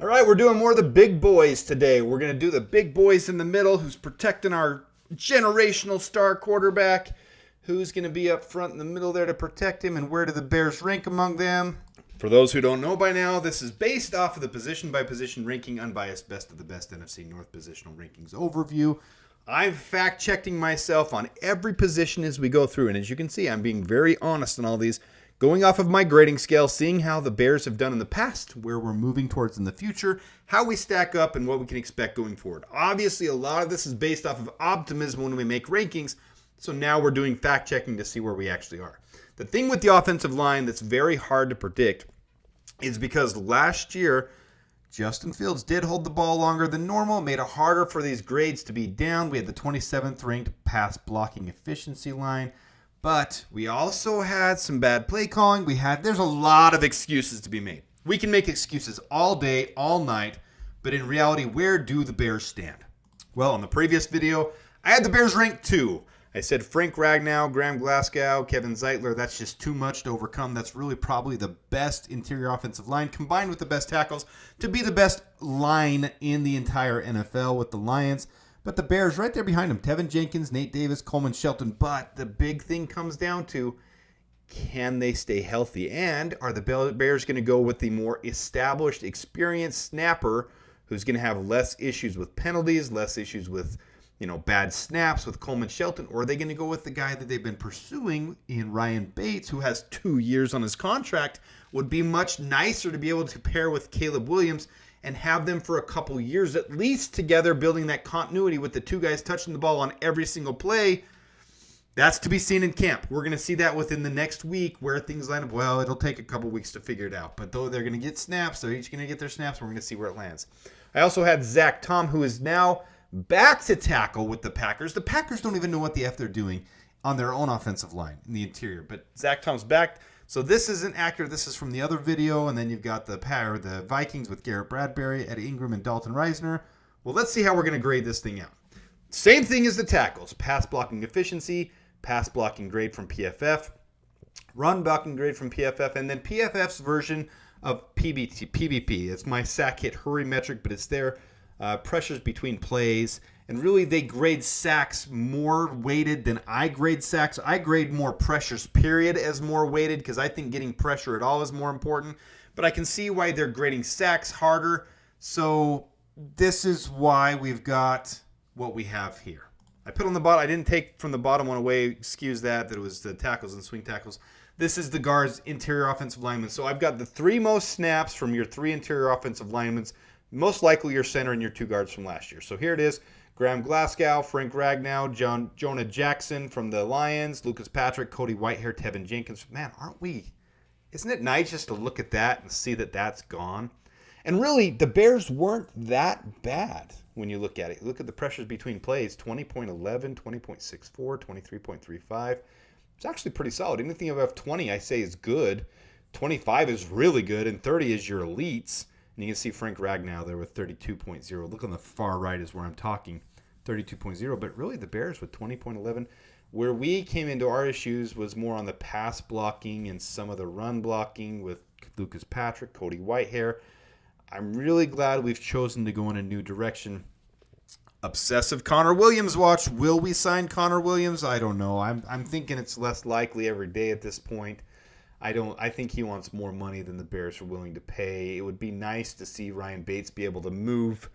All right, we're doing more of the big boys today. We're going to do the big boys in the middle, who's protecting our generational star quarterback, who's going to be up front in the middle there to protect him, and where do the Bears rank among them? For those who don't know by now, this is based off of the position-by-position ranking, unbiased best of the best NFC North positional rankings overview. I'm fact-checking myself on every position as we go through, and as you can see, I'm being very honest on all these, going off of my grading scale, seeing how the Bears have done in the past, where we're moving towards in the future, how we stack up, and what we can expect going forward. Obviously, a lot of this is based off of optimism when we make rankings, so now we're doing fact-checking to see where we actually are. The thing with the offensive line that's very hard to predict is because last year, Justin Fields did hold the ball longer than normal, made it harder for these grades to be down. We had the 27th ranked pass blocking efficiency line, but we also had some bad play calling. There's a lot of excuses to be made. We can make excuses all day, all night, but in reality, where do the Bears stand? Well, in the previous video, I had the Bears ranked 2. I said Frank Ragnow, Graham Glasgow, Kevin Zeitler, that's just too much to overcome. That's really probably the best interior offensive line combined with the best tackles to be the best line in the entire NFL with the Lions. But the Bears right there behind them, Tevin Jenkins, Nate Davis, Coleman Shelton. But the big thing comes down to, can they stay healthy? And are the Bears going to go with the more established, experienced snapper who's going to have less issues with penalties, less issues with bad snaps with Coleman Shelton, or are they going to go with the guy that they've been pursuing in Ryan Bates, who has 2 years on his contract? Would be much nicer to be able to pair with Caleb Williams and have them for a couple years at least together, building that continuity with the two guys touching the ball on every single play. That's to be seen in camp. We're going to see that within the next week where things line up. Well, it'll take a couple weeks to figure it out, but though they're going to get snaps, they're each going to get their snaps. We're going to see where it lands. I also had Zach Tom, who is now back to tackle with the Packers. The Packers don't even know what the F they're doing on their own offensive line in the interior. But Zach Tom's back. So this isn't accurate. This is from the other video. And then you've got the Vikings with Garrett Bradbury, Eddie Ingram, and Dalton Reisner. Well, let's see how we're going to grade this thing out. Same thing as the tackles. Pass blocking efficiency, pass blocking grade from PFF, run blocking grade from PFF, and then PFF's version of PBP. It's my sack hit hurry metric, but it's their pressures between plays, and really they grade sacks more weighted than I grade sacks. I grade more pressures period as more weighted because I think getting pressure at all is more important, but I can see why they're grading sacks harder. So this is why we've got what we have here. I put on the bottom, I didn't take from the bottom one away, excuse that it was the tackles and swing tackles. This is the guards, interior offensive linemen. So I've got the 3 most snaps from your 3 interior offensive linemen, most likely your center and your 2 guards from last year. So here it is. Graham Glasgow, Frank Ragnow, Jonah Jackson from the Lions, Lucas Patrick, Cody Whitehair, Tevin Jenkins. Man, isn't it nice just to look at that and see that that's gone? And really, the Bears weren't that bad when you look at it. Look at the pressures between plays, 20.11, 20.64, 23.35. It's actually pretty solid. Anything above 20, I say, is good. 25 is really good, and 30 is your elites. And you can see Frank Ragnow there with 32.0. Look on the far right is where I'm talking, 32.0. But really the Bears with 20.11. Where we came into our issues was more on the pass blocking and some of the run blocking with Lucas Patrick, Cody Whitehair. I'm really glad we've chosen to go in a new direction. Obsessive Connor Williams watch. Will we sign Connor Williams? I don't know. I'm thinking it's less likely every day at this point. I think he wants more money than the Bears are willing to pay. It would be nice to see Ryan Bates be able to move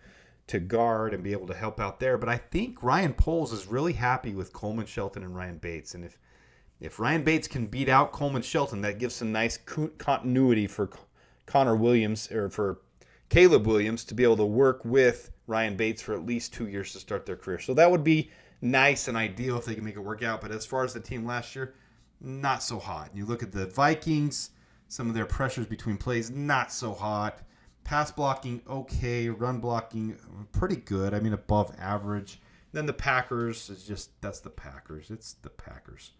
to guard and be able to help out there. But I think Ryan Poles is really happy with Coleman Shelton and Ryan Bates. And if Ryan Bates can beat out Coleman Shelton, that gives some nice continuity for Connor Williams or for Caleb Williams to be able to work with Ryan Bates for at least 2 years to start their career. So that would be nice and ideal if they can make it work out. But as far as the team last year, not so hot. You look at the Vikings, some of their pressures between plays, not so hot. Pass blocking, okay. Run blocking, pretty good. I mean, above average. Then the Packers that's the Packers. It's the Packers.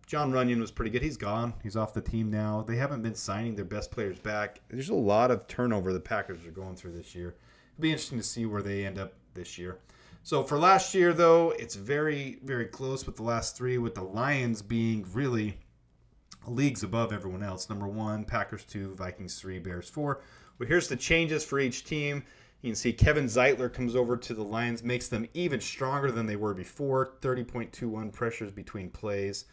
John Runyon was pretty good. He's gone. He's off the team now. They haven't been signing their best players back. There's a lot of turnover the Packers are going through this year. It'll be interesting to see where they end up this year. So for last year, though, it's very, very close with the last 3, with the Lions being really leagues above everyone else. Number 1, Packers 2, Vikings 3, Bears 4. Well, here's the changes for each team. You can see Kevin Zeitler comes over to the Lions, makes them even stronger than they were before. 30.21 pressures between plays.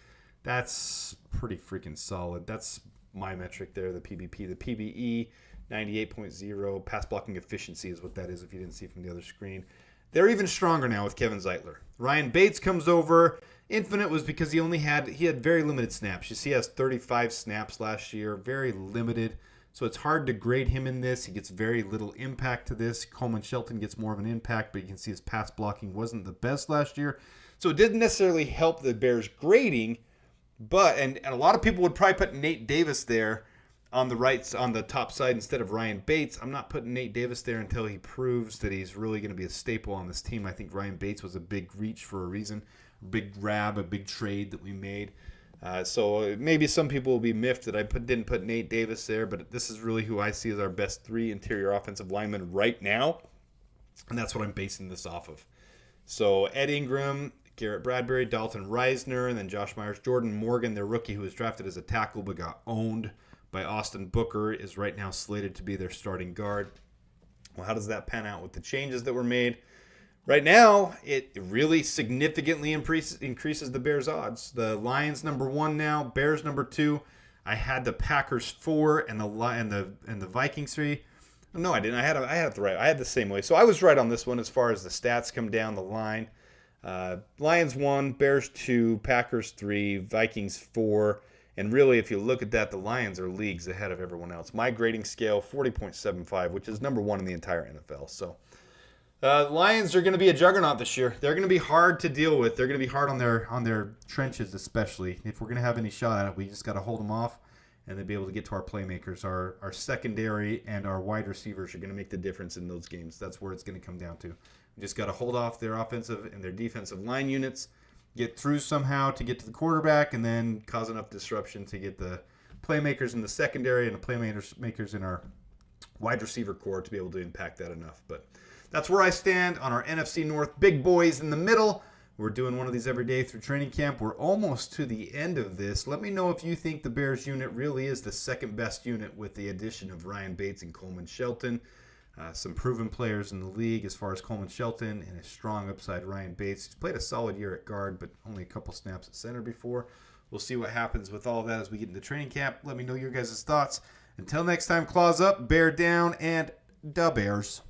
That's pretty freaking solid. That's my metric there, the PBP. The PBE, 98.0. Pass blocking efficiency is what that is if you didn't see from the other screen. They're even stronger now with Kevin Zeitler. Ryan Bates comes over. Infinite was because he had very limited snaps. You see he has 35 snaps last year, very limited. So it's hard to grade him in this. He gets very little impact to this. Coleman Shelton gets more of an impact, but you can see his pass blocking wasn't the best last year. So it didn't necessarily help the Bears grading, but and a lot of people would probably put Nate Davis there on the top side instead of Ryan Bates. I'm not putting Nate Davis there until he proves that he's really going to be a staple on this team. I think Ryan Bates was a big reach for a reason, a big grab, a big trade that we made. So maybe some people will be miffed that I didn't put Nate Davis there, but this is really who I see as our best 3 interior offensive linemen right now, and that's what I'm basing this off of. So Ed Ingram, Garrett Bradbury, Dalton Reisner, and then Josh Myers, Jordan Morgan, their rookie who was drafted as a tackle but got owned by Austin Booker, is right now slated to be their starting guard. Well, how does that pan out with the changes that were made? Right now, it really significantly increases the Bears' odds. The Lions number 1 now, Bears number 2. I had the Packers 4 and the Vikings 3. No, I didn't. I had the same way. So I was right on this one as far as the stats come down the line. Lions 1, Bears 2, Packers 3, Vikings 4. And really, if you look at that, the Lions are leagues ahead of everyone else. My grading scale, 40.75, which is number 1 in the entire NFL. So the Lions are going to be a juggernaut this year. They're going to be hard to deal with. They're going to be hard on their trenches, especially. If we're going to have any shot at it, we just got to hold them off and then be able to get to our playmakers. Our secondary and our wide receivers are going to make the difference in those games. That's where it's going to come down to. We just got to hold off their offensive and their defensive line units, get through somehow to get to the quarterback, and then cause enough disruption to get the playmakers in the secondary and the playmakers in our wide receiver core to be able to impact that enough. But that's where I stand on our NFC North big boys in the middle. We're doing one of these every day through training camp. We're almost to the end of this. Let me know if you think the Bears unit really is the second best unit with the addition of Ryan Bates and Coleman Shelton. Some proven players in the league as far as Coleman Shelton and a strong upside Ryan Bates. He's played a solid year at guard, but only a couple snaps at center before. We'll see what happens with all of that as we get into training camp. Let me know your guys' thoughts. Until next time, claws up, bear down, and dabears.